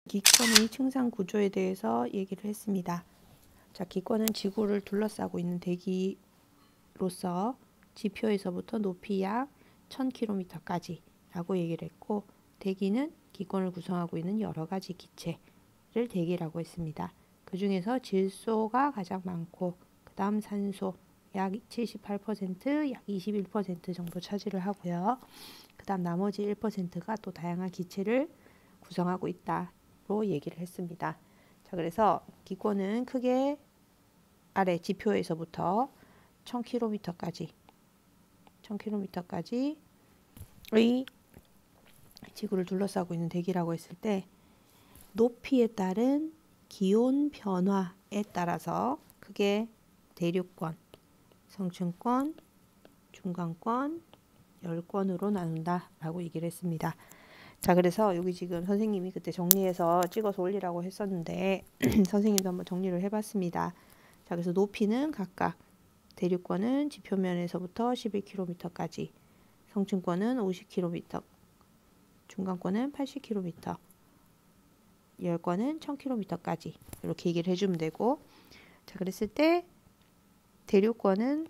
기권의 층상 구조에 대해서 얘기를 했습니다. 자, 기권은 지구를 둘러싸고 있는 대기로서 지표에서부터 높이 약 1000km까지 라고 얘기를 했고, 대기는 기권을 구성하고 있는 여러 가지 기체를 대기라고 했습니다. 그 중에서 질소가 가장 많고, 그 다음 산소 약 78%, 약 21% 정도 차지를 하고요. 그 다음 나머지 1%가 또 다양한 기체를 구성하고 있다로 얘기를 했습니다. 자, 그래서 기권은 크게 아래 지표에서부터 1000km까지의 지구를 둘러싸고 있는 대기라고 했을 때, 높이에 따른 기온 변화에 따라서 크게 대륙권, 성층권, 중간권, 열권으로 나눈다라고 얘기를 했습니다. 자, 그래서 여기 지금 선생님이 그때 정리해서 찍어서 올리라고 했었는데 선생님도 한번 정리를 해봤습니다. 자, 그래서 높이는 각각 대륙권은 지표면에서부터 11km까지, 성층권은 50km, 중간권은 80km, 열권은 1000km까지 이렇게 얘기를 해주면 되고, 자, 그랬을 때 대륙권은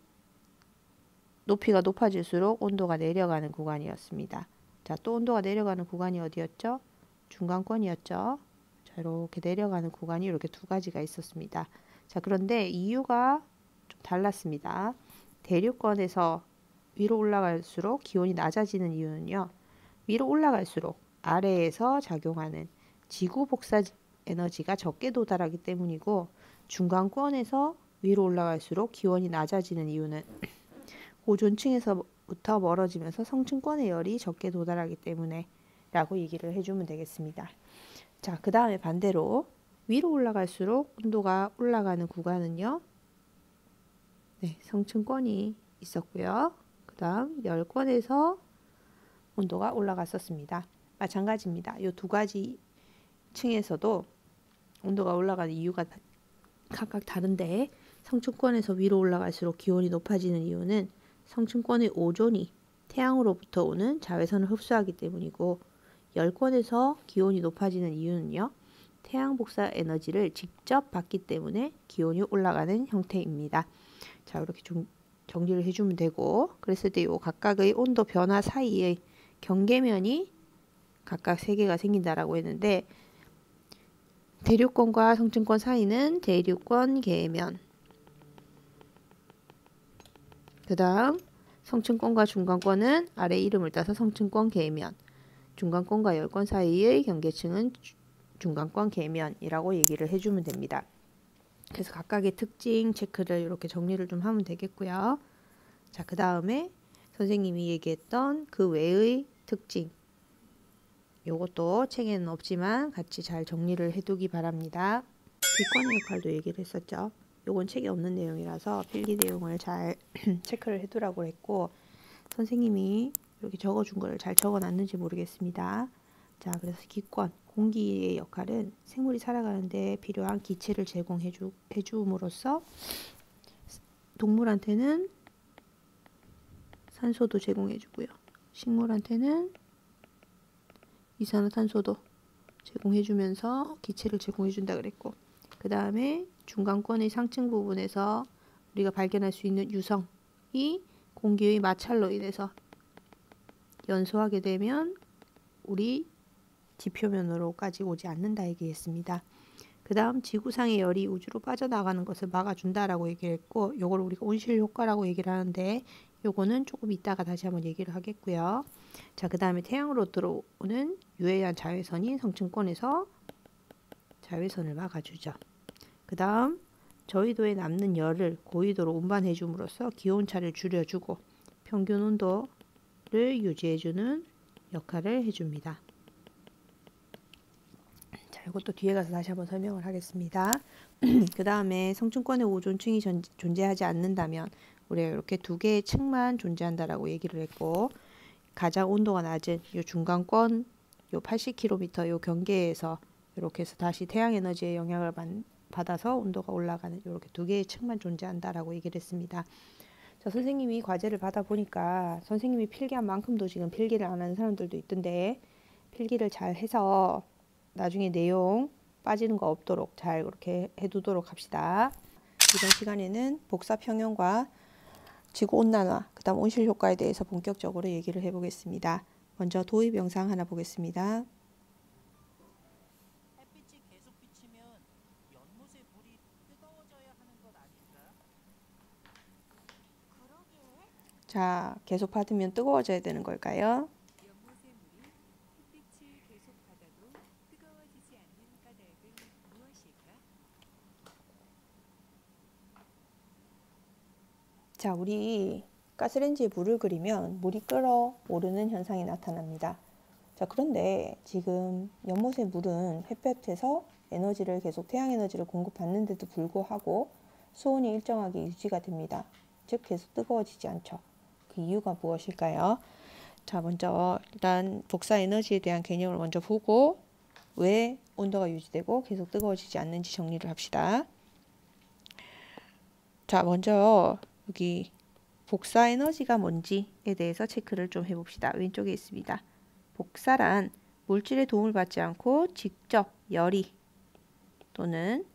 높이가 높아질수록 온도가 내려가는 구간이었습니다. 자, 또 온도가 내려가는 구간이 어디였죠? 중간권이었죠. 자, 이렇게 내려가는 구간이 이렇게 두 가지가 있었습니다. 자, 그런데 이유가 좀 달랐습니다. 대륙권에서 위로 올라갈수록 기온이 낮아지는 이유는요, 위로 올라갈수록 아래에서 작용하는 지구 복사 에너지가 적게 도달하기 때문이고, 중간권에서 위로 올라갈수록 기온이 낮아지는 이유는 오존층에서부터 멀어지면서 성층권의 열이 적게 도달하기 때문에 라고 얘기를 해주면 되겠습니다. 자, 그 다음에 반대로 위로 올라갈수록 온도가 올라가는 구간은요, 네, 성층권이 있었고요. 그 다음 열권에서 온도가 올라갔었습니다. 마찬가지입니다. 이 두 가지 층에서도 온도가 올라가는 이유가 각각 다른데, 성층권에서 위로 올라갈수록 기온이 높아지는 이유는 성층권의 오존이 태양으로부터 오는 자외선을 흡수하기 때문이고, 열권에서 기온이 높아지는 이유는요, 태양 복사 에너지를 직접 받기 때문에 기온이 올라가는 형태입니다. 자, 이렇게 좀 정리를 해주면 되고, 그랬을 때 이 각각의 온도 변화 사이의 경계면이 각각 세 개가 생긴다라고 했는데, 대륙권과 성층권 사이는 대륙권 계면, 그 다음 성층권과 중간권은 아래 이름을 따서 성층권 계면, 중간권과 열권 사이의 경계층은 중간권 계면이라고 얘기를 해주면 됩니다. 그래서 각각의 특징 체크를 이렇게 정리를 좀 하면 되겠고요. 자, 그 다음에 선생님이 얘기했던 그 외의 특징, 요것도 책에는 없지만 같이 잘 정리를 해두기 바랍니다. 기권의 역할도 얘기를 했었죠. 요건 책에 없는 내용이라서 필기 내용을 잘 체크를 해두라고 했고, 선생님이 이렇게 적어준 거를 잘 적어놨는지 모르겠습니다. 자, 그래서 기권, 공기의 역할은 생물이 살아가는데 필요한 기체를 제공해줌으로써 동물한테는 산소도 제공해주고요, 식물한테는 이산화탄소도 제공해주면서 기체를 제공해준다 그랬고, 그 다음에 중간권의 상층 부분에서 우리가 발견할 수 있는 유성이 공기의 마찰로 인해서 연소하게 되면 우리 지표면으로까지 오지 않는다 얘기했습니다. 그 다음 지구상의 열이 우주로 빠져나가는 것을 막아준다라고 얘기했고, 요걸 우리가 온실 효과라고 얘기를 하는데, 요거는 조금 이따가 다시 한번 얘기를 하겠고요. 자, 그 다음에 태양으로 들어오는 유해한 자외선이 성층권에서 자외선을 막아주죠. 그 다음 저위도에 남는 열을 고위도로 운반해 줌으로써 기온차를 줄여주고 평균 온도를 유지해주는 역할을 해줍니다. 자, 이것도 뒤에 가서 다시 한번 설명을 하겠습니다. 그 다음에 성층권에 오존층이 존재하지 않는다면 우리가 이렇게 두 개의 층만 존재한다라고 얘기를 했고, 가장 온도가 낮은 요 중간권 요 80km 요 경계에서 이렇게 해서 다시 태양 에너지의 영향을 받아서 온도가 올라가는 이렇게 두 개의 층만 존재한다라고 얘기를 했습니다. 자, 선생님이 과제를 받아보니까 선생님이 필기한 만큼도 지금 필기를 안 하는 사람들도 있던데, 필기를 잘 해서 나중에 내용 빠지는 거 없도록 잘 그렇게 해두도록 합시다. 이번 시간에는 복사 평형과 지구 온난화, 그 다음 온실 효과에 대해서 본격적으로 얘기를 해보겠습니다. 먼저 도입 영상 하나 보겠습니다. 햇빛이 계속 비치면 연못의 물이 뜨거워져야 하는 것 아닐까? 그러게. 자, 계속 받으면 뜨거워져야 되는 걸까요? 연못의 물이 햇빛을 계속 받아도 뜨거워지지 않는 까닭은 무엇일까? 자, 우리 가스레인지에 물을 끓이면 물이 끓어오르는 현상이 나타납니다. 자, 그런데 지금 연못의 물은 햇볕에서 에너지를 계속 태양 에너지를 공급받는데도 불구하고 수온이 일정하게 유지가 됩니다. 즉 계속 뜨거워지지 않죠. 그 이유가 무엇일까요? 자, 먼저 일단 복사 에너지에 대한 개념을 먼저 보고 왜 온도가 유지되고 계속 뜨거워지지 않는지 정리를 합시다. 자, 먼저 여기 복사 에너지가 뭔지에 대해서 체크를 좀 해봅시다. 왼쪽에 있습니다. 복사란 물질의 도움을 받지 않고 직접 열이 또는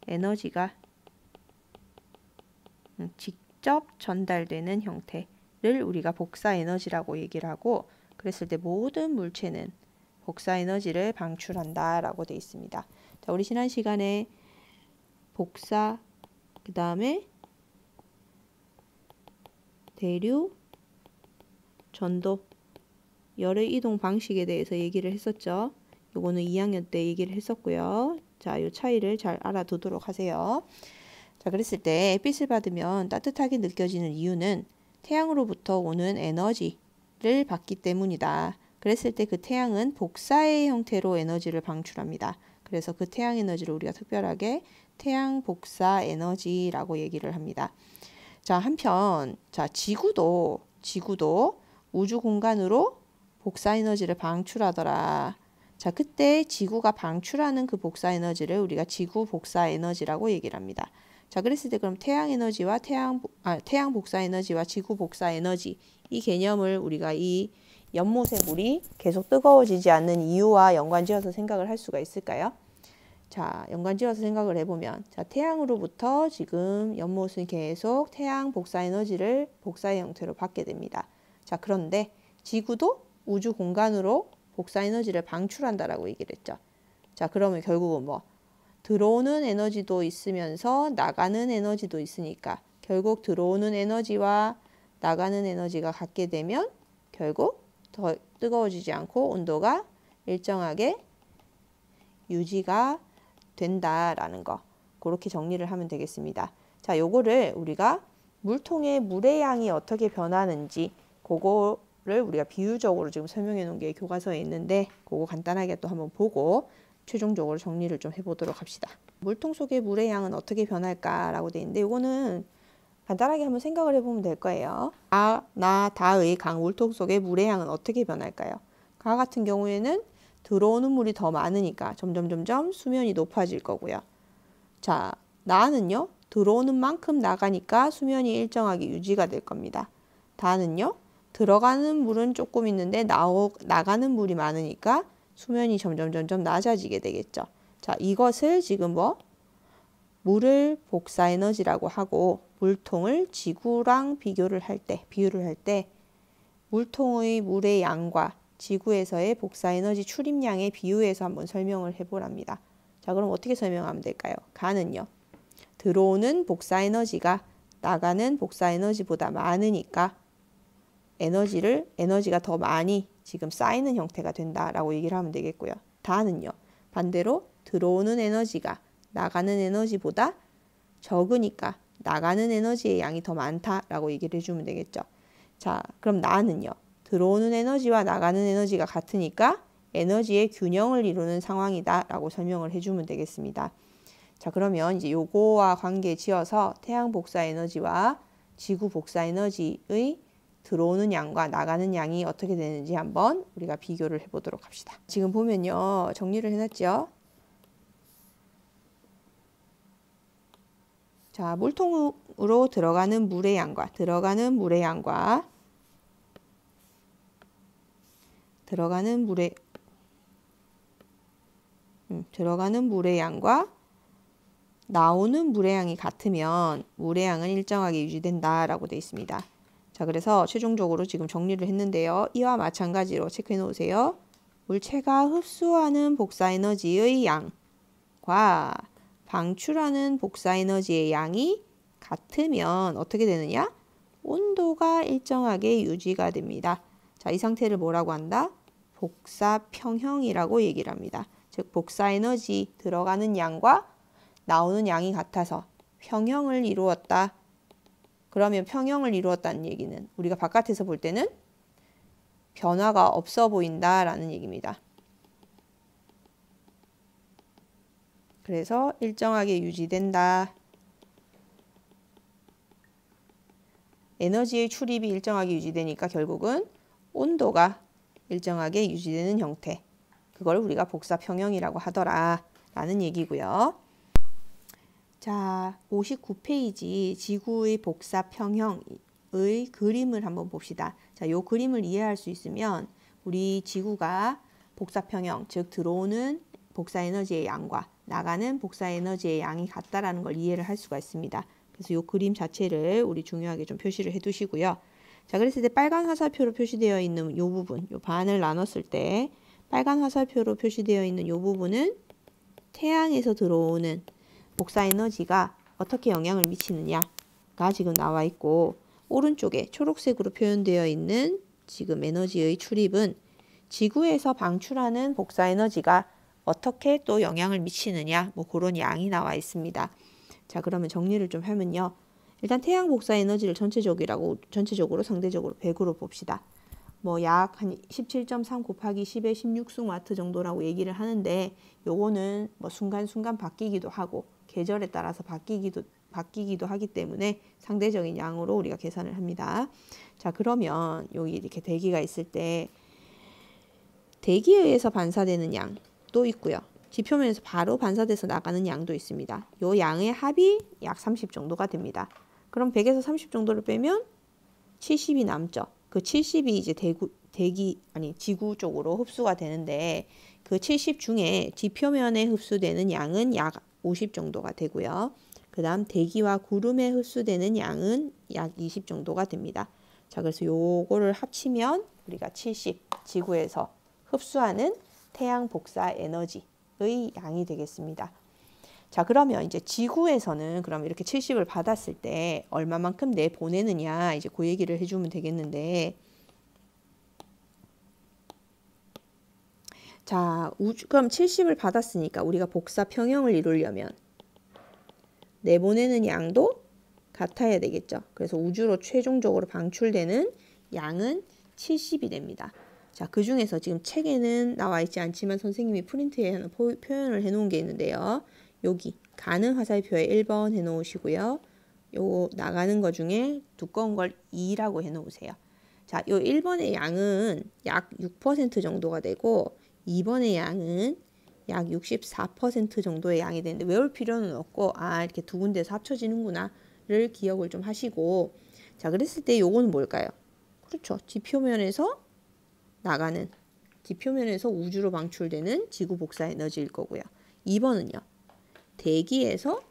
에너지가 직접 전달되는 형태를 우리가 복사 에너지라고 얘기를 하고, 그랬을 때 모든 물체는 복사 에너지를 방출한다 라고 되어 있습니다. 자, 우리 지난 시간에 복사, 그 다음에 대류, 전도, 열의 이동 방식에 대해서 얘기를 했었죠. 요거는 2학년 때 얘기를 했었고요. 자, 요 차이를 잘 알아두도록 하세요. 자, 그랬을 때 햇빛을 받으면 따뜻하게 느껴지는 이유는 태양으로부터 오는 에너지를 받기 때문이다. 그랬을 때 그 태양은 복사의 형태로 에너지를 방출합니다. 그래서 그 태양 에너지를 우리가 특별하게 태양 복사 에너지라고 얘기를 합니다. 자, 한편 자, 지구도 우주 공간으로 복사 에너지를 방출하더라. 자, 그때 지구가 방출하는 그 복사 에너지를 우리가 지구 복사 에너지라고 얘기를 합니다. 자, 그랬을 때 그럼 태양 에너지와 태양 복사 에너지와 지구 복사 에너지, 이 개념을 우리가 이 연못의 물이 계속 뜨거워지지 않는 이유와 연관지어서 생각을 할 수가 있을까요? 자, 연관지어서 생각을 해보면, 자, 태양으로부터 지금 연못은 계속 태양 복사 에너지를 복사의 형태로 받게 됩니다. 자, 그런데 지구도 우주 공간으로 복사 에너지를 방출한다라고 얘기를 했죠. 자, 그러면 결국은 뭐 들어오는 에너지도 있으면서 나가는 에너지도 있으니까 결국 들어오는 에너지와 나가는 에너지가 같게 되면 결국 더 뜨거워지지 않고 온도가 일정하게 유지가 된다라는 거, 그렇게 정리를 하면 되겠습니다. 자, 요거를 우리가 물통의 물의 양이 어떻게 변하는지 그거를 우리가 비유적으로 지금 설명해 놓은 게 교과서에 있는데, 그거 간단하게 또 한번 보고 최종적으로 정리를 좀 해보도록 합시다. 물통 속의 물의 양은 어떻게 변할까라고 되어 있는데, 이거는 간단하게 한번 생각을 해보면 될 거예요. 다의 강 물통 속의 물의 양은 어떻게 변할까요? 가 같은 경우에는 들어오는 물이 더 많으니까 점점 수면이 높아질 거고요. 자, 나는요, 들어오는 만큼 나가니까 수면이 일정하게 유지가 될 겁니다. 다는요, 들어가는 물은 조금 있는데 나가는 물이 많으니까 수면이 점점 낮아지게 되겠죠. 자, 이것을 지금 물을 복사 에너지라고 하고, 물통을 지구랑 비유를 할 때 물통의 물의 양과 지구에서의 복사 에너지 출입량의 비유해서 한번 설명을 해보랍니다. 자, 그럼 어떻게 설명하면 될까요? 가는요, 들어오는 복사 에너지가 나가는 복사 에너지보다 많으니까 에너지가 더 많이 지금 쌓이는 형태가 된다라고 얘기를 하면 되겠고요. 다는요, 반대로 들어오는 에너지가 나가는 에너지보다 적으니까 나가는 에너지의 양이 더 많다라고 얘기를 해주면 되겠죠. 자, 그럼 나는요, 들어오는 에너지와 나가는 에너지가 같으니까 에너지의 균형을 이루는 상황이다 라고 설명을 해주면 되겠습니다. 자, 그러면 이제 요거와 관계 지어서 태양 복사 에너지와 지구 복사 에너지의 들어오는 양과 나가는 양이 어떻게 되는지 한번 우리가 비교를 해보도록 합시다. 지금 보면요, 정리를 해놨죠. 자, 물통으로 들어가는 물의 양과 들어가는 물의 들어가는 물의 양과 나오는 물의 양이 같으면 물의 양은 일정하게 유지된다라고 되어 있습니다. 자, 그래서 최종적으로 지금 정리를 했는데요. 이와 마찬가지로 체크해 놓으세요. 물체가 흡수하는 복사에너지의 양과 방출하는 복사에너지의 양이 같으면 어떻게 되느냐? 온도가 일정하게 유지가 됩니다. 자, 이 상태를 뭐라고 한다? 복사평형이라고 얘기를 합니다. 즉, 복사에너지 들어가는 양과 나오는 양이 같아서 평형을 이루었다. 그러면 평형을 이루었다는 얘기는 우리가 바깥에서 볼 때는 변화가 없어 보인다라는 얘기입니다. 그래서 일정하게 유지된다. 에너지의 출입이 일정하게 유지되니까 결국은 온도가 일정하게 유지되는 형태. 그걸 우리가 복사평형이라고 하더라 라는 얘기고요. 자, 59페이지 지구의 복사평형의 그림을 한번 봅시다. 자, 요 그림을 이해할 수 있으면 우리 지구가 복사평형, 즉 들어오는 복사에너지의 양과 나가는 복사에너지의 양이 같다라는 걸 이해를 할 수가 있습니다. 그래서 요 그림 자체를 우리 중요하게 좀 표시를 해 두시고요. 자, 그랬을 때 빨간 화살표로 표시되어 있는 요 부분, 요 반을 나눴을 때 빨간 화살표로 표시되어 있는 요 부분은 태양에서 들어오는 복사에너지가 어떻게 영향을 미치느냐가 지금 나와 있고, 오른쪽에 초록색으로 표현되어 있는 지금 에너지의 출입은 지구에서 방출하는 복사에너지가 어떻게 또 영향을 미치느냐, 뭐 그런 양이 나와 있습니다. 자, 그러면 정리를 좀 하면요. 일단 태양 복사에너지를 전체적으로 상대적으로 100으로 봅시다. 뭐 약 한 17.3 곱하기 10의 16승와트 정도라고 얘기를 하는데, 요거는 뭐 순간순간 바뀌기도 하고 계절에 따라서 바뀌기도 하기 때문에 상대적인 양으로 우리가 계산을 합니다. 자, 그러면 여기 이렇게 대기가 있을 때 대기에 의해서 반사되는 양도 있고요. 지표면에서 바로 반사돼서 나가는 양도 있습니다. 요 양의 합이 약 30 정도가 됩니다. 그럼 100에서 30 정도를 빼면 70이 남죠. 그 70이 이제 지구 쪽으로 흡수가 되는데, 그 70 중에 지표면에 흡수되는 양은 약 50 정도가 되고요. 그 다음 대기와 구름에 흡수되는 양은 약 20 정도가 됩니다. 자, 그래서 요거를 합치면 우리가 70, 지구에서 흡수하는 태양 복사 에너지의 양이 되겠습니다. 자, 그러면 이제 지구에서는 그럼 이렇게 70을 받았을 때 얼마만큼 내보내느냐, 이제 그 얘기를 해주면 되겠는데, 자, 그럼 70을 받았으니까 우리가 복사 평형을 이루려면 내보내는 양도 같아야 되겠죠. 그래서 우주로 최종적으로 방출되는 양은 70이 됩니다. 자, 그 중에서 지금 책에는 나와 있지 않지만 선생님이 프린트에 하나 표현을 해 놓은 게 있는데요. 여기 가는 화살표에 1번 해 놓으시고요. 요 나가는 거 중에 두꺼운 걸 2라고 해 놓으세요. 자, 요 1번의 양은 약 6% 정도가 되고 2번의 양은 약 64% 정도의 양이 되는데, 외울 필요는 없고 이렇게 두 군데서 합쳐지는구나를 기억을 좀 하시고, 자, 그랬을 때 요거는 뭘까요? 그렇죠. 지표면에서 나가는, 지표면에서 우주로 방출되는 지구 복사 에너지일 거고요. 2번은요. 대기에서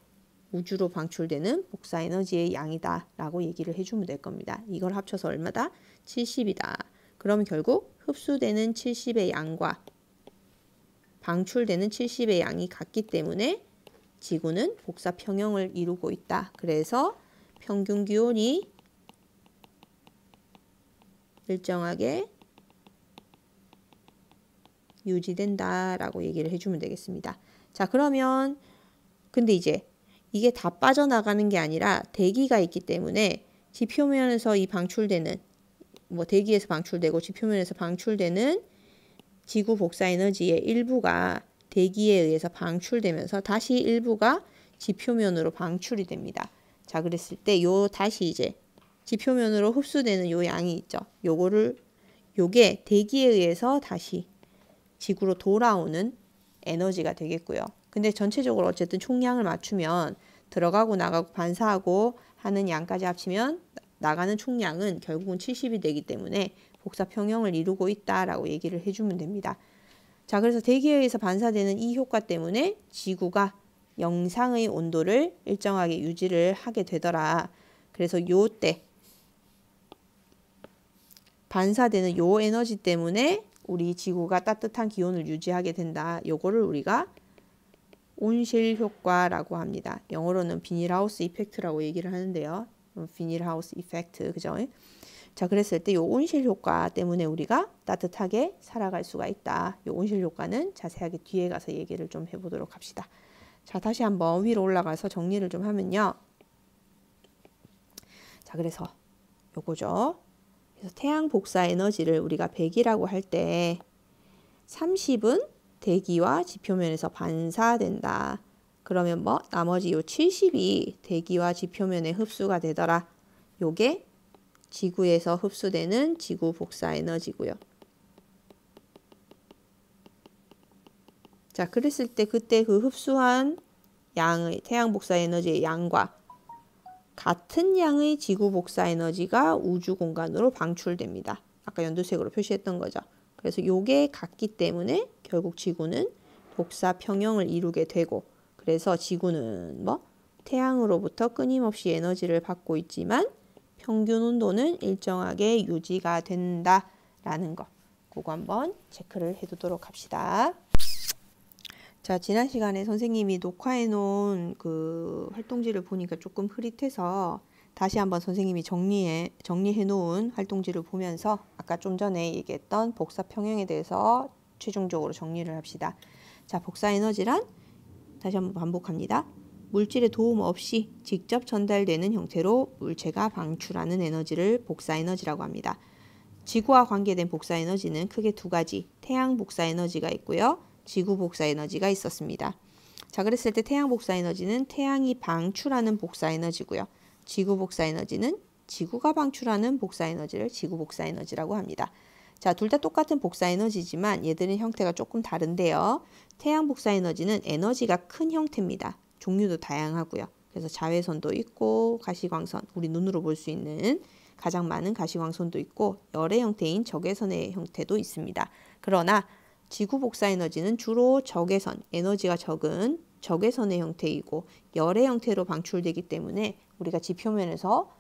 우주로 방출되는 복사 에너지의 양이다 라고 얘기를 해주면 될 겁니다. 이걸 합쳐서 얼마다? 70이다. 그러면 결국 흡수되는 70의 양과 방출되는 70의 양이 같기 때문에 지구는 복사 평형을 이루고 있다. 그래서 평균 기온이 일정하게 유지된다라고 얘기를 해주면 되겠습니다. 자, 그러면 근데 이제 이게 다 빠져나가는 게 아니라 대기가 있기 때문에 지표면에서 이 방출되는, 뭐 대기에서 방출되고 지표면에서 방출되는 지구 복사 에너지의 일부가 대기에 의해서 방출되면서 다시 일부가 지표면으로 방출이 됩니다. 자, 그랬을 때 다시 이제 지표면으로 흡수되는 요 양이 있죠. 요게 대기에 의해서 다시 지구로 돌아오는 에너지가 되겠고요. 근데 전체적으로 어쨌든 총량을 맞추면 들어가고 나가고 반사하고 하는 양까지 합치면 나가는 총량은 결국은 70이 되기 때문에 복사 평형을 이루고 있다라고 얘기를 해주면 됩니다. 자, 그래서 대기에 의해서 반사되는 이 효과 때문에 지구가 영상의 온도를 일정하게 유지를 하게 되더라. 그래서 요때 반사되는 요 에너지 때문에 우리 지구가 따뜻한 기온을 유지하게 된다. 요거를 우리가 온실 효과라고 합니다. 영어로는 비닐하우스 이펙트라고 얘기를 하는데요. 비닐하우스 이펙트, 그죠? 자, 그랬을 때 요 온실 효과 때문에 우리가 따뜻하게 살아갈 수가 있다. 요 온실 효과는 자세하게 뒤에 가서 얘기를 좀 해보도록 합시다. 자, 다시 한번 위로 올라가서 정리를 좀 하면요. 자, 그래서 요거죠. 그래서 태양 복사 에너지를 우리가 100이라고 할 때 30은 대기와 지표면에서 반사된다. 그러면 뭐 나머지 요 70이 대기와 지표면에 흡수가 되더라. 요게 지구에서 흡수되는 지구 복사 에너지고요. 자, 그랬을 때 그때 그 흡수한 양의 태양 복사 에너지의 양과 같은 양의 지구 복사 에너지가 우주 공간으로 방출됩니다. 아까 연두색으로 표시했던 거죠. 그래서 요게 같기 때문에 결국 지구는 복사 평형을 이루게 되고, 그래서 지구는 뭐 태양으로부터 끊임없이 에너지를 받고 있지만 평균 온도는 일정하게 유지가 된다라는 거. 그거 한번 체크를 해두도록 합시다. 자, 지난 시간에 선생님이 녹화해 놓은 그 활동지를 보니까 조금 흐릿해서 다시 한번 선생님이 정리해 놓은 활동지를 보면서 아까 좀 전에 얘기했던 복사 평형에 대해서 최종적으로 정리를 합시다. 자, 복사 에너지란 다시 한번 반복합니다. 물질의 도움 없이 직접 전달되는 형태로 물체가 방출하는 에너지를 복사 에너지라고 합니다. 지구와 관계된 복사 에너지는 크게 두 가지, 태양 복사 에너지가 있고요. 지구 복사 에너지가 있었습니다. 자, 그랬을 때 태양 복사 에너지는 태양이 방출하는 복사 에너지고요. 지구 복사 에너지는 지구가 방출하는 복사 에너지를 지구 복사 에너지라고 합니다. 자, 둘 다 똑같은 복사 에너지지만 얘들은 형태가 조금 다른데요. 태양 복사 에너지는 에너지가 큰 형태입니다. 종류도 다양하고요. 그래서 자외선도 있고 가시광선, 우리 눈으로 볼 수 있는 가장 많은 가시광선도 있고 열의 형태인 적외선의 형태도 있습니다. 그러나 지구 복사 에너지는 주로 적외선, 에너지가 적은 적외선의 형태이고 열의 형태로 방출되기 때문에 우리가 지표면에서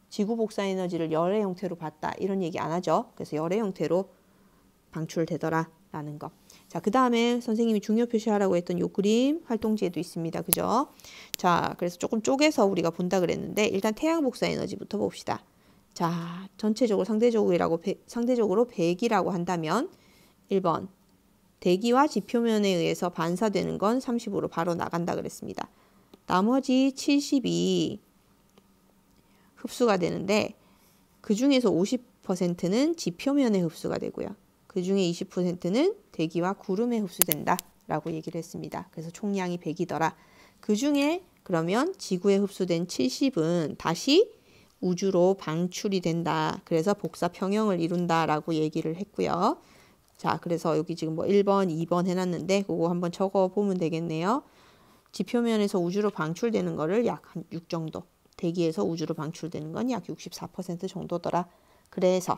지구 복사 에너지를 열의 형태로 봤다 이런 얘기 안 하죠. 그래서 열의 형태로 방출되더라 라는 거. 자, 그 다음에 선생님이 중요 표시하라고 했던 요 그림 활동지에도 있습니다. 그죠? 자, 그래서 조금 쪼개서 우리가 본다 그랬는데 일단 태양 복사 에너지부터 봅시다. 자, 전체적으로 상대적으로 100이라고 한다면 1번 대기와 지표면에 의해서 반사되는 건 30으로 바로 나간다 그랬습니다. 나머지 70이 흡수가 되는데 그 중에서 50%는 지표면에 흡수가 되고요. 그 중에 20%는 대기와 구름에 흡수된다 라고 얘기를 했습니다. 그래서 총량이 100이더라. 그 중에 그러면 지구에 흡수된 70은 다시 우주로 방출이 된다. 그래서 복사 평형을 이룬다 라고 얘기를 했고요. 자, 그래서 여기 지금 뭐 1번, 2번 해놨는데 그거 한번 적어보면 되겠네요. 지표면에서 우주로 방출되는 거를 약 한 6 정도, 대기에서 우주로 방출되는 건 약 64% 정도더라. 그래서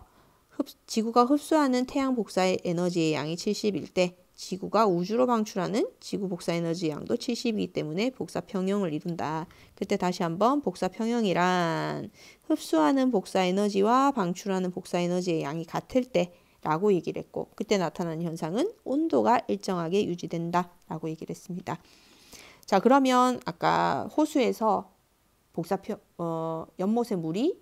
지구가 흡수하는 태양 복사의 에너지의 양이 70일 때 지구가 우주로 방출하는 지구 복사 에너지 양도 70이기 때문에 복사 평형을 이룬다. 그때 다시 한번 복사 평형이란 흡수하는 복사 에너지와 방출하는 복사 에너지의 양이 같을 때 라고 얘기를 했고, 그때 나타나는 현상은 온도가 일정하게 유지된다 라고 얘기를 했습니다. 자, 그러면 아까 호수에서 연못의 물이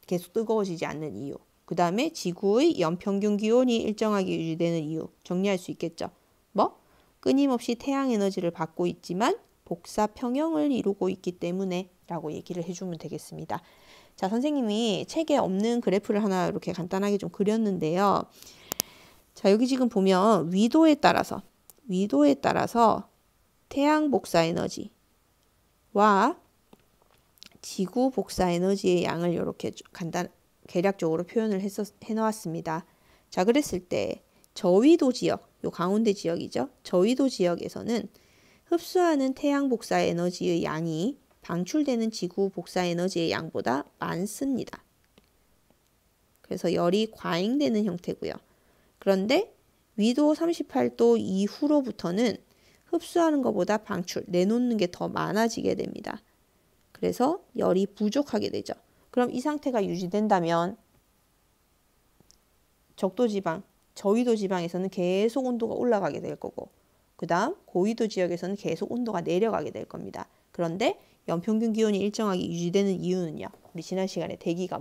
계속 뜨거워지지 않는 이유, 그 다음에 지구의 연평균 기온이 일정하게 유지되는 이유 정리할 수 있겠죠. 뭐? 끊임없이 태양 에너지를 받고 있지만 복사 평형을 이루고 있기 때문에 라고 얘기를 해주면 되겠습니다. 자, 선생님이 책에 없는 그래프를 하나 이렇게 간단하게 좀 그렸는데요. 자, 여기 지금 보면 위도에 따라서 태양 복사 에너지와 지구 복사 에너지의 양을 이렇게 계략적으로 표현을 해놓았습니다. 자, 그랬을 때 저위도 지역, 요 가운데 지역이죠. 저위도 지역에서는 흡수하는 태양 복사 에너지의 양이 방출되는 지구 복사 에너지의 양보다 많습니다. 그래서 열이 과잉되는 형태고요. 그런데 위도 38도 이후로부터는 흡수하는 것보다 방출, 내놓는 게 더 많아지게 됩니다. 그래서 열이 부족하게 되죠. 그럼 이 상태가 유지된다면 적도지방, 저위도 지방에서는 계속 온도가 올라가게 될 거고 그 다음 고위도 지역에서는 계속 온도가 내려가게 될 겁니다. 그런데 연평균 기온이 일정하게 유지되는 이유는요. 우리 지난 시간에 대기가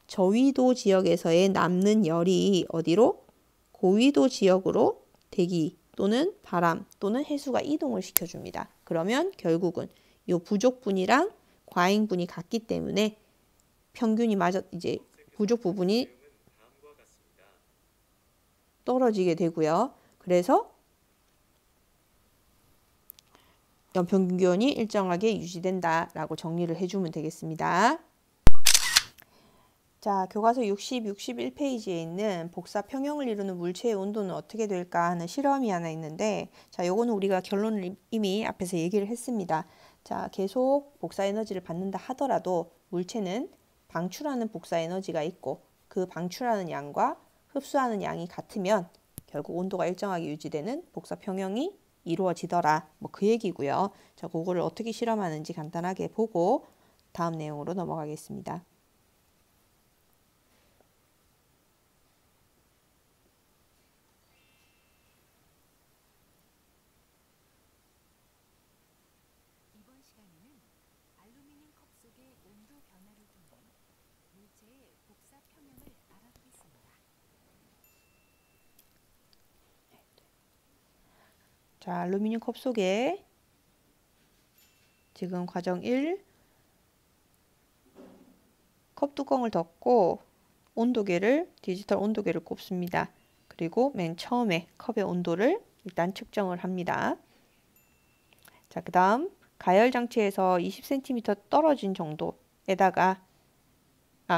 저위도 지역에서의 남는 열이 어디로? 고위도 지역으로 대기 또는 바람 또는 해수가 이동을 시켜줍니다. 그러면 결국은 이 부족분이랑 과잉분이 같기 때문에 평균이 이제 부족 부분이 떨어지게 되고요. 그래서 연평균 기온이 일정하게 유지된다라고 정리를 해주면 되겠습니다. 자, 교과서 60, 61페이지에 있는 복사 평형을 이루는 물체의 온도는 어떻게 될까 하는 실험이 하나 있는데 자, 요거는 우리가 결론을 이미 앞에서 얘기를 했습니다. 자, 계속 복사 에너지를 받는다 하더라도 물체는 방출하는 복사 에너지가 있고 그 방출하는 양과 흡수하는 양이 같으면 결국 온도가 일정하게 유지되는 복사 평형이 이루어지더라. 그 얘기고요. 자, 그거를 어떻게 실험하는지 간단하게 보고 다음 내용으로 넘어가겠습니다. 이번 시간에는 알루미늄 컵 속의 온도 변화를 통해 물체의 복사 평형을 알아보겠습니다. 자, 알루미늄 컵 속에 지금 과정 1 컵 뚜껑을 덮고 온도계를 디지털 온도계를 꼽습니다. 그리고 맨 처음에 컵의 온도를 일단 측정을 합니다. 자, 그 다음 가열 장치에서 20cm 떨어진 정도에다가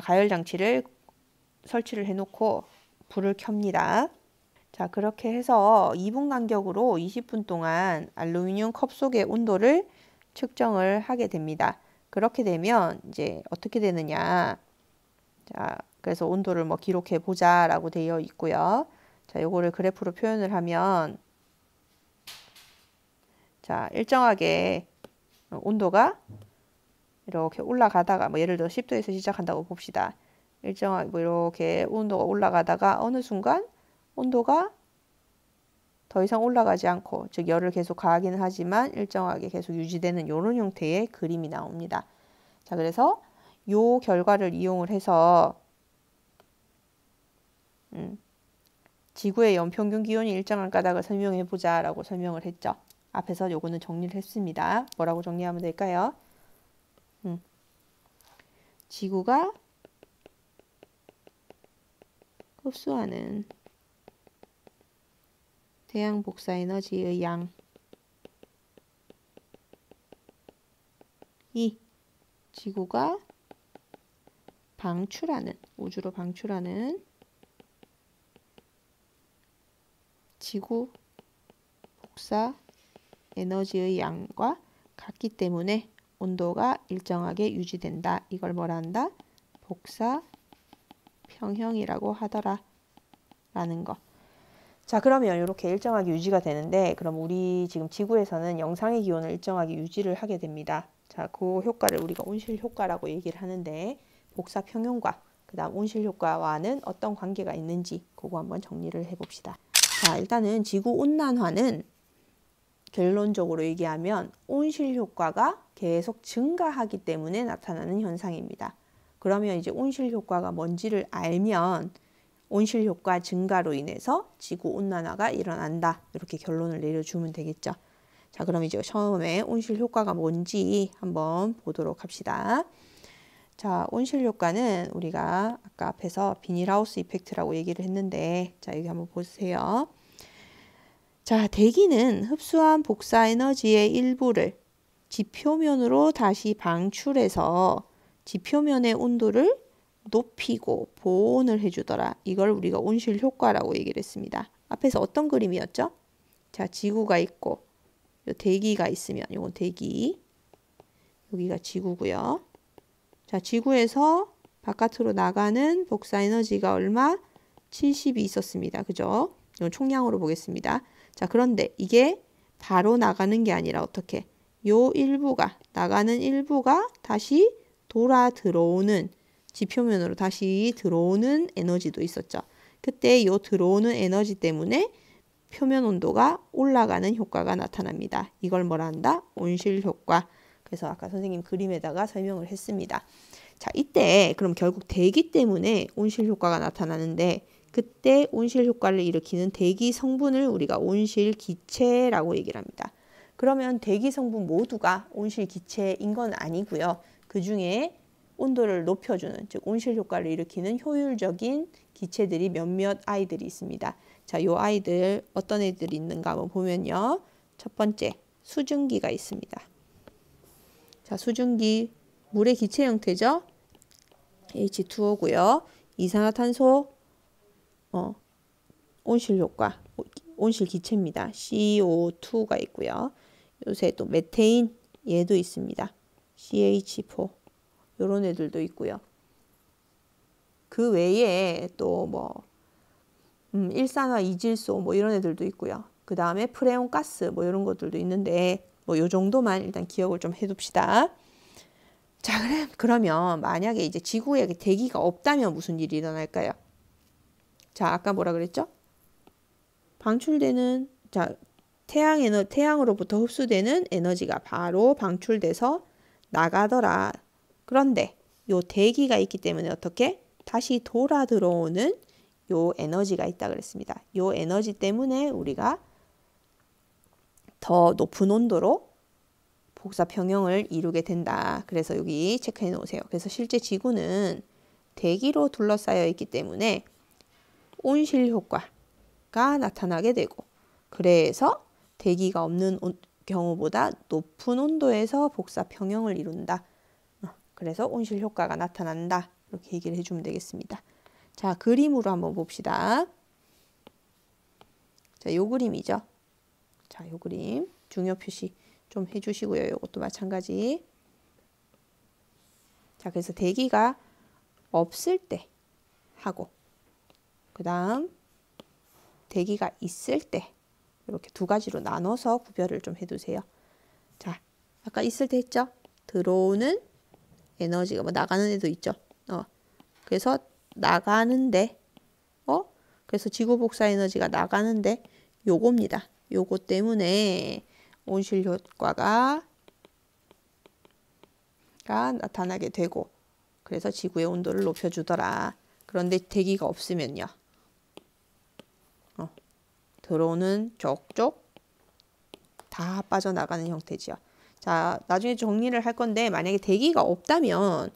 가열 장치를 설치를 해놓고 불을 켭니다. 자, 그렇게 해서 2분 간격으로 20분 동안 알루미늄 컵 속의 온도를 측정을 하게 됩니다. 그렇게 되면 이제 어떻게 되느냐. 자, 그래서 온도를 기록해 보자라고 되어 있고요. 자, 요거를 그래프로 표현을 하면 자, 일정하게 온도가 이렇게 올라가다가 예를 들어 10도에서 시작한다고 봅시다. 일정하게 이렇게 온도가 올라가다가 어느 순간 온도가 더 이상 올라가지 않고 즉 열을 계속 가하기는 하지만 일정하게 계속 유지되는 이런 형태의 그림이 나옵니다. 자, 그래서 요 결과를 이용을 해서 지구의 연평균 기온이 일정한 까닭을 설명해 보자라고 설명을 했죠. 앞에서 요거는 정리를 했습니다. 뭐라고 정리하면 될까요? 지구가 흡수하는 태양 복사 에너지의 양이 지구가 우주로 방출하는 지구 복사 에너지의 양과 같기 때문에 온도가 일정하게 유지된다. 이걸 뭐라 한다? 복사 평형이라고 하더라 라는 거. 자, 그러면 이렇게 일정하게 유지가 되는데 그럼 우리 지금 지구에서는 영상의 기온을 일정하게 유지를 하게 됩니다. 자, 그 효과를 우리가 온실 효과라고 얘기를 하는데 복사 평형과 그 다음 온실 효과와는 어떤 관계가 있는지 그거 한번 정리를 해봅시다. 자, 일단은 지구 온난화는 결론적으로 얘기하면 온실 효과가 계속 증가하기 때문에 나타나는 현상입니다. 그러면 이제 온실 효과가 뭔지를 알면 온실 효과 증가로 인해서 지구 온난화가 일어난다. 이렇게 결론을 내려주면 되겠죠. 자, 그럼 이제 처음에 온실 효과가 뭔지 한번 보도록 합시다. 자, 온실 효과는 우리가 아까 앞에서 비닐하우스 이펙트라고 얘기를 했는데 자, 여기 한번 보세요. 자, 대기는 흡수한 복사 에너지의 일부를 지표면으로 다시 방출해서 지표면의 온도를 높이고 보온을 해주더라. 이걸 우리가 온실 효과라고 얘기를 했습니다. 앞에서 어떤 그림이었죠? 자, 지구가 있고 요 대기가 있으면 요건 대기, 여기가 지구고요. 자, 지구에서 바깥으로 나가는 복사 에너지가 얼마? 70이 있었습니다. 그죠? 이건 총량으로 보겠습니다. 자, 그런데 이게 바로 나가는 게 아니라 어떻게? 요 일부가 나가는 일부가 다시 돌아 들어오는 지표면으로 다시 들어오는 에너지도 있었죠. 그때 요 들어오는 에너지 때문에 표면 온도가 올라가는 효과가 나타납니다. 이걸 뭐라 한다? 온실 효과. 그래서 아까 선생님 그림에다가 설명을 했습니다. 자, 이때 그럼 결국 대기 때문에 온실 효과가 나타나는데 그때 온실 효과를 일으키는 대기 성분을 우리가 온실 기체라고 얘기를 합니다. 그러면 대기 성분 모두가 온실 기체인 건 아니고요. 그 중에 온도를 높여주는, 즉 온실 효과를 일으키는 효율적인 기체들이 몇몇 아이들이 있습니다. 자, 요 아이들 어떤 애들이 있는가 한번 보면요. 첫 번째, 수증기가 있습니다. 자, 수증기 물의 기체 형태죠. H2O고요. 이산화탄소 온실 효과, 온실 기체입니다. CO2가 있고요. 요새 또 메테인 얘도 있습니다. CH4 요런 애들도 있고요. 그 외에 또 뭐 일산화 이질소 뭐 이런 애들도 있고요. 그 다음에 프레온 가스 뭐 이런 것들도 있는데 뭐 요 정도만 일단 기억을 좀 해둡시다. 자, 그러면 만약에 이제 지구에 대기가 없다면 무슨 일이 일어날까요? 자, 아까 뭐라 그랬죠? 방출되는, 자, 태양으로부터 흡수되는 에너지가 바로 방출돼서 나가더라. 그런데 요 대기가 있기 때문에 어떻게? 다시 돌아 들어오는 요 에너지가 있다 그랬습니다. 요 에너지 때문에 우리가 더 높은 온도로 복사 평형을 이루게 된다. 그래서 여기 체크해 놓으세요. 그래서 실제 지구는 대기로 둘러싸여 있기 때문에 온실 효과가 나타나게 되고, 그래서 대기가 없는 경우보다 높은 온도에서 복사 평형을 이룬다. 그래서 온실 효과가 나타난다. 이렇게 얘기를 해주면 되겠습니다. 자, 그림으로 한번 봅시다. 자, 요 그림이죠. 자, 요 그림 중요 표시 좀 해주시고요. 이것도 마찬가지. 자, 그래서 대기가 없을 때 하고, 그 다음 대기가 있을 때 이렇게 두 가지로 나눠서 구별을 좀 해두세요. 자, 아까 있을 때 했죠? 들어오는 에너지가 뭐 나가는 애도 있죠. 그래서 나가는데, 그래서 지구 복사 에너지가 나가는데 요겁니다. 요거 때문에 온실 효과가 나타나게 되고, 그래서 지구의 온도를 높여주더라. 그런데 대기가 없으면요. 들어오는 쪽쪽 다 빠져나가는 형태지요. 자, 나중에 정리를 할 건데 만약에 대기가 없다면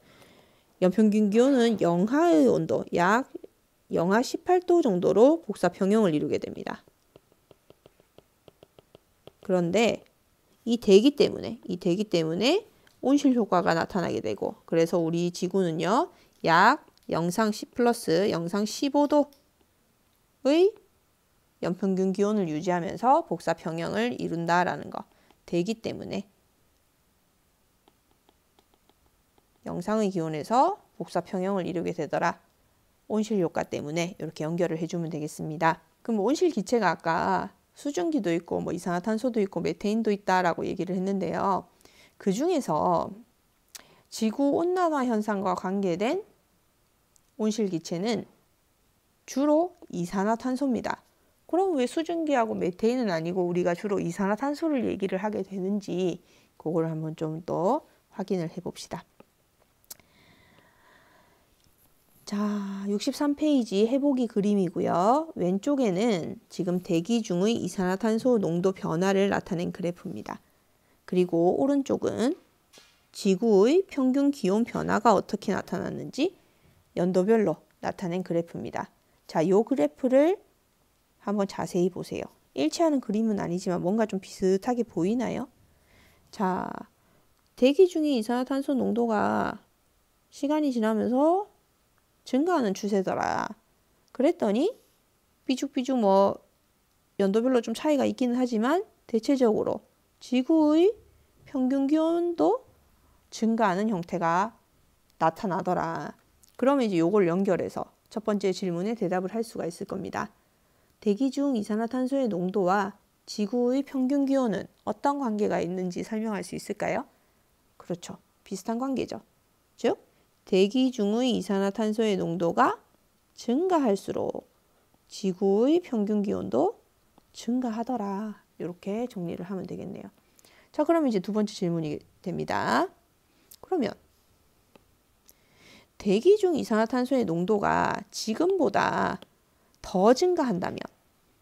연평균 기온은 영하의 온도 약 영하 18도 정도로 복사 평형을 이루게 됩니다. 그런데 이 대기 때문에 온실 효과가 나타나게 되고, 그래서 우리 지구는요 약 영상 10 플러스 영상 15도의 연평균 기온을 유지하면서 복사 평형을 이룬다라는 거. 대기 때문에 영상의 기온에서 복사 평형을 이루게 되더라. 온실 효과 때문에 이렇게 연결을 해주면 되겠습니다. 그럼 온실 기체가 아까 수증기도 있고 뭐 이산화탄소도 있고 메테인도 있다라고 얘기를 했는데요. 그 중에서 지구 온난화 현상과 관계된 온실 기체는 주로 이산화탄소입니다. 그럼 왜 수증기하고 메테인은 아니고 우리가 주로 이산화탄소를 얘기를 하게 되는지 그걸 한번 좀 더 확인을 해봅시다. 자, 63페이지 해보기 그림이고요. 왼쪽에는 지금 대기 중의 이산화탄소 농도 변화를 나타낸 그래프입니다. 그리고 오른쪽은 지구의 평균 기온 변화가 어떻게 나타났는지 연도별로 나타낸 그래프입니다. 자, 요 그래프를 한번 자세히 보세요. 일치하는 그림은 아니지만 뭔가 좀 비슷하게 보이나요? 자, 대기 중의 이산화탄소 농도가 시간이 지나면서 증가하는 추세더라. 그랬더니 삐죽삐죽 뭐 연도별로 좀 차이가 있기는 하지만 대체적으로 지구의 평균 기온도 증가하는 형태가 나타나더라. 그러면 이제 요걸 연결해서 첫 번째 질문에 대답을 할 수가 있을 겁니다. 대기 중 이산화탄소의 농도와 지구의 평균 기온은 어떤 관계가 있는지 설명할 수 있을까요? 그렇죠. 비슷한 관계죠. 즉, 대기 중의 이산화탄소의 농도가 증가할수록 지구의 평균 기온도 증가하더라. 이렇게 정리를 하면 되겠네요. 자, 그러면 이제 두 번째 질문이 됩니다. 그러면 대기 중 이산화탄소의 농도가 지금보다 더 증가한다면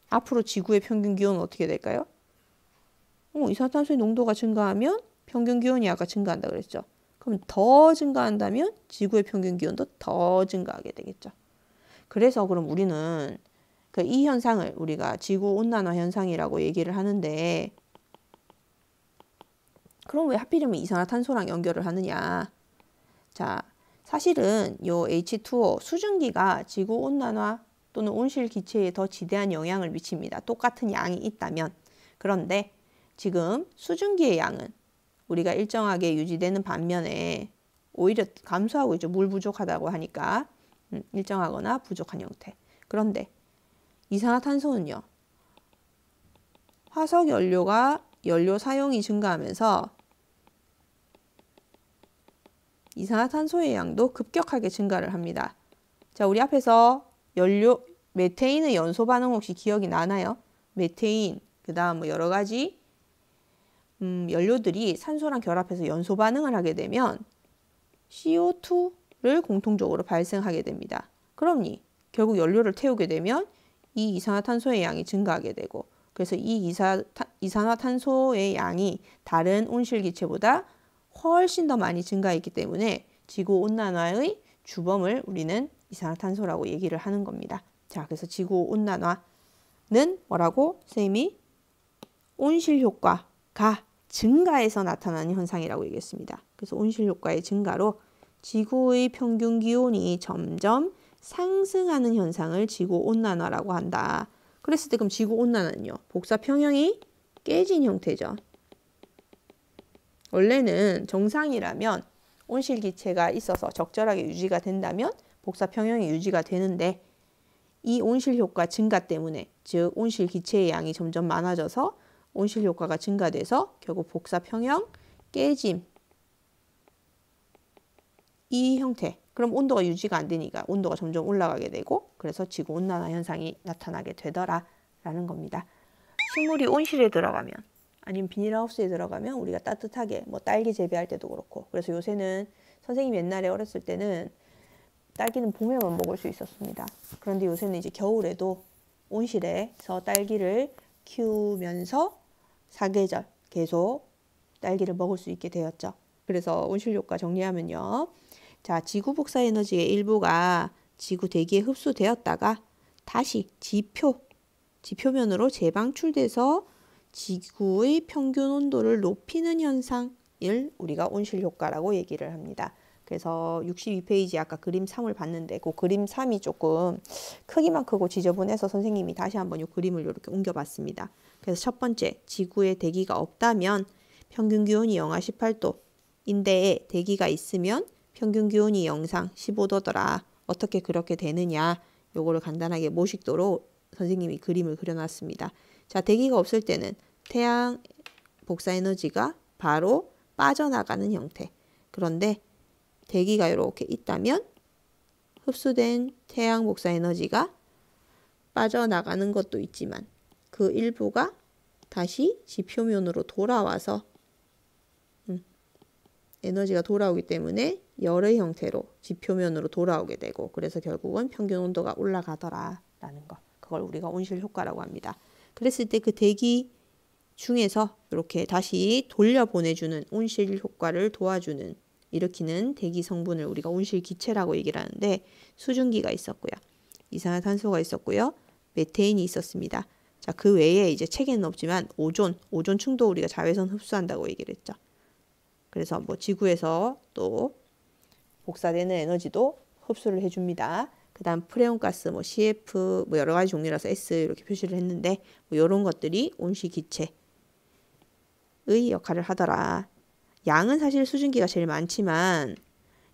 앞으로 지구의 평균 기온은 어떻게 될까요? 이산화탄소의 농도가 증가하면 평균 기온이 아까 증가한다 그랬죠. 그럼 더 증가한다면 지구의 평균 기온도 더 증가하게 되겠죠. 그래서 그럼 우리는 이 현상을 우리가 지구 온난화 현상이라고 얘기를 하는데, 그럼 왜 하필이면 이산화탄소랑 연결을 하느냐? 자, 사실은 요 H2O 수증기가 지구 온난화 또는 온실 기체에 더 지대한 영향을 미칩니다. 똑같은 양이 있다면. 그런데 지금 수증기의 양은 우리가 일정하게 유지되는 반면에 오히려 감소하고 있죠. 물 부족하다고 하니까 일정하거나 부족한 형태. 그런데 이산화탄소는요, 화석 연료 사용이 증가하면서 이산화탄소의 양도 급격하게 증가를 합니다. 자, 우리 앞에서 메테인의 연소 반응 혹시 기억이 나나요? 메테인, 그 다음 여러 가지 연료들이 산소랑 결합해서 연소 반응을 하게 되면 CO2를 공통적으로 발생하게 됩니다. 그러니 결국 연료를 태우게 되면 이 이산화탄소의 양이 증가하게 되고, 그래서 이 이산화탄소의 양이 다른 온실기체보다 훨씬 더 많이 증가했기 때문에 지구온난화의 주범을 우리는 이산화탄소라고 얘기를 하는 겁니다. 자, 그래서 지구온난화는 뭐라고? 선생님이 온실효과가 증가해서 나타나는 현상이라고 얘기했습니다. 그래서 온실효과의 증가로 지구의 평균 기온이 점점 상승하는 현상을 지구온난화라고 한다. 그랬을 때 그럼 지구온난화는요, 복사평형이 깨진 형태죠. 원래는 정상이라면 온실기체가 있어서 적절하게 유지가 된다면 복사평형이 유지가 되는데, 이 온실효과 증가 때문에, 즉 온실기체의 양이 점점 많아져서 온실효과가 증가돼서 결국 복사평형, 깨짐, 이 형태. 그럼 온도가 유지가 안 되니까 온도가 점점 올라가게 되고, 그래서 지구온난화 현상이 나타나게 되더라라는 겁니다. 식물이 온실에 들어가면, 아니면 비닐하우스에 들어가면 우리가 따뜻하게 딸기 재배할 때도 그렇고, 그래서 요새는 선생님 옛날에 어렸을 때는 딸기는 봄에만 먹을 수 있었습니다. 그런데 요새는 이제 겨울에도 온실에서 딸기를 키우면서 사계절 계속 딸기를 먹을 수 있게 되었죠. 그래서 온실효과 정리하면요, 자, 지구 복사 에너지의 일부가 지구 대기에 흡수되었다가 다시 지표면으로 재방출돼서 지구의 평균 온도를 높이는 현상을 우리가 온실효과라고 얘기를 합니다. 그래서 62페이지 아까 그림 3을 봤는데 그 그림 3이 조금 크기만 크고 지저분해서 선생님이 다시 한번 이 그림을 이렇게 옮겨봤습니다. 그래서 첫 번째, 지구에 대기가 없다면 평균 기온이 영하 18도인데 대기가 있으면 평균 기온이 영상 15도더라. 어떻게 그렇게 되느냐, 요거를 간단하게 모식도로 선생님이 그림을 그려놨습니다. 자, 대기가 없을 때는 태양 복사 에너지가 바로 빠져나가는 형태. 그런데 대기가 이렇게 있다면 흡수된 태양 복사 에너지가 빠져나가는 것도 있지만 그 일부가 다시 지표면으로 돌아와서 에너지가 돌아오기 때문에 열의 형태로 지표면으로 돌아오게 되고, 그래서 결국은 평균 온도가 올라가더라라는 거. 그걸 우리가 온실 효과라고 합니다. 그랬을 때 그 대기 중에서 이렇게 다시 돌려보내주는 온실 효과를 도와주는, 일으키는 대기 성분을 우리가 온실 기체라고 얘기를 하는데, 수증기가 있었고요, 이산화탄소가 있었고요, 메테인이 있었습니다. 자, 그 외에 이제 책에는 없지만 오존층도 우리가 자외선 흡수한다고 얘기를 했죠. 그래서 지구에서 또 복사되는 에너지도 흡수를 해줍니다. 그 다음 프레온가스, CF, 여러 가지 종류라서 S 이렇게 표시를 했는데, 이런 것들이 온실 기체의 역할을 하더라. 양은 사실 수증기가 제일 많지만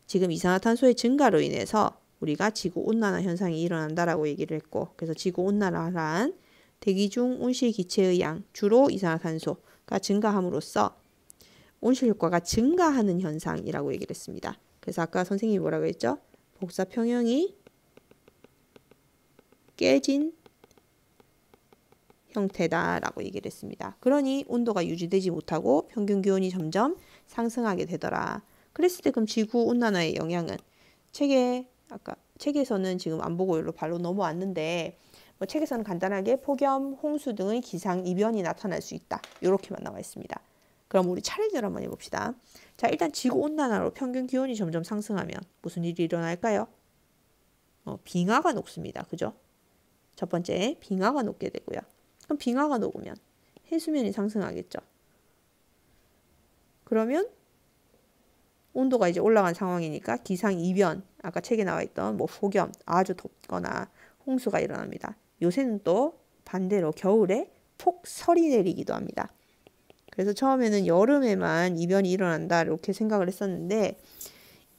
지금 이산화탄소의 증가로 인해서 우리가 지구온난화 현상이 일어난다라고 얘기를 했고, 그래서 지구온난화란 대기 중 온실 기체의 양, 주로 이산화탄소가 증가함으로써 온실 효과가 증가하는 현상이라고 얘기를 했습니다. 그래서 아까 선생님이 뭐라고 했죠? 복사 평형이 깨진 형태다라고 얘기를 했습니다. 그러니 온도가 유지되지 못하고 평균 기온이 점점 상승하게 되더라. 그랬을 때 그럼 지구 온난화의 영향은 아까 책에서는 지금 안 보고 여기로 바로 넘어왔는데 뭐 책에서는 간단하게 폭염, 홍수 등의 기상 이변이 나타날 수 있다. 이렇게만 나와 있습니다. 그럼 우리 차례대로 한번 해봅시다. 자, 일단 지구 온난화로 평균 기온이 점점 상승하면 무슨 일이 일어날까요? 빙하가 녹습니다. 그죠? 첫 번째, 빙하가 녹게 되고요. 그럼 빙하가 녹으면 해수면이 상승하겠죠. 그러면 온도가 이제 올라간 상황이니까 기상 이변, 아까 책에 나와 있던 뭐 폭염, 아주 덥거나 홍수가 일어납니다. 요새는 또 반대로 겨울에 폭설이 내리기도 합니다. 그래서 처음에는 여름에만 이변이 일어난다 이렇게 생각을 했었는데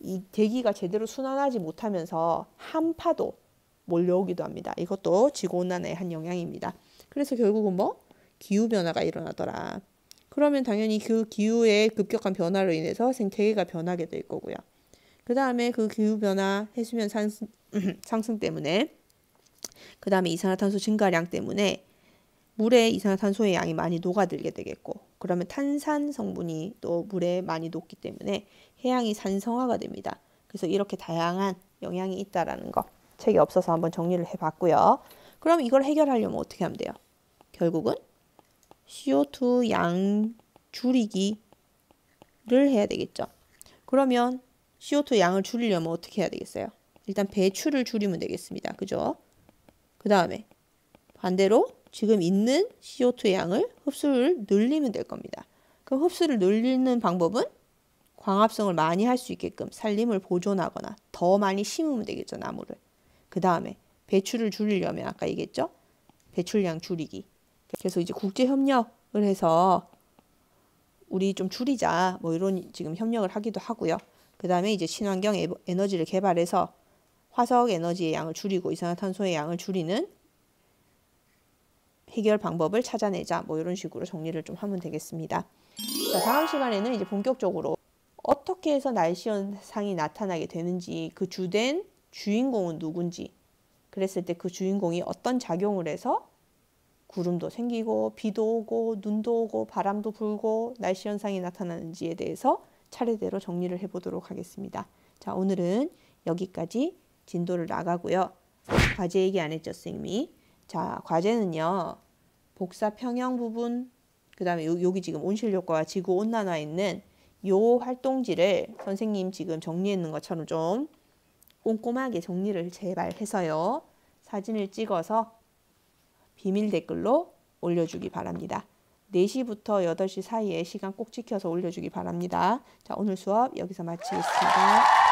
이 대기가 제대로 순환하지 못하면서 한파도 몰려오기도 합니다. 이것도 지구온난화의 한 영향입니다. 그래서 결국은 뭐? 기후변화가 일어나더라. 그러면 당연히 그 기후의 급격한 변화로 인해서 생태계가 변하게 될 거고요. 그 다음에 그 기후변화, 해수면 상승 때문에 그 다음에 이산화탄소 증가량 때문에 물에 이산화탄소의 양이 많이 녹아들게 되겠고 그러면 탄산 성분이 또 물에 많이 녹기 때문에 해양이 산성화가 됩니다. 그래서 이렇게 다양한 영향이 있다라는 거 책에 없어서 한번 정리를 해봤고요. 그럼 이걸 해결하려면 어떻게 하면 돼요? 결국은 CO2 양 줄이기를 해야 되겠죠. 그러면 CO2 양을 줄이려면 어떻게 해야 되겠어요? 일단 배출을 줄이면 되겠습니다. 그죠? 그 다음에 반대로 지금 있는 CO2 양을 흡수를 늘리면 될 겁니다. 그럼 흡수를 늘리는 방법은 광합성을 많이 할 수 있게끔 산림을 보존하거나 더 많이 심으면 되겠죠. 나무를. 그 다음에 배출을 줄이려면 아까 얘기했죠. 배출량 줄이기. 그래서 이제 국제 협력을 해서 우리 좀 줄이자 뭐 이런 지금 협력을 하기도 하고요. 그 다음에 이제 친환경 에너지를 개발해서 화석 에너지의 양을 줄이고 이산화탄소의 양을 줄이는 해결 방법을 찾아내자 뭐 이런 식으로 정리를 좀 하면 되겠습니다. 자, 다음 시간에는 이제 본격적으로 어떻게 해서 날씨 현상이 나타나게 되는지 그 주된 주인공은 누군지 그랬을 때 그 주인공이 어떤 작용을 해서 구름도 생기고 비도 오고 눈도 오고 바람도 불고 날씨 현상이 나타나는지에 대해서 차례대로 정리를 해보도록 하겠습니다. 자, 오늘은 여기까지 진도를 나가고요. 과제 얘기 안 했죠, 선생님이? 자, 과제는요. 복사 평형 부분, 그 다음에 여기 지금 온실효과와 지구온난화에 있는 요 활동지를 선생님 지금 정리했는 것처럼 좀 꼼꼼하게 정리를 제발 해서요. 사진을 찍어서 비밀 댓글로 올려주기 바랍니다. 4시부터 8시 사이에 시간 꼭 지켜서 올려주기 바랍니다. 자, 오늘 수업 여기서 마치겠습니다.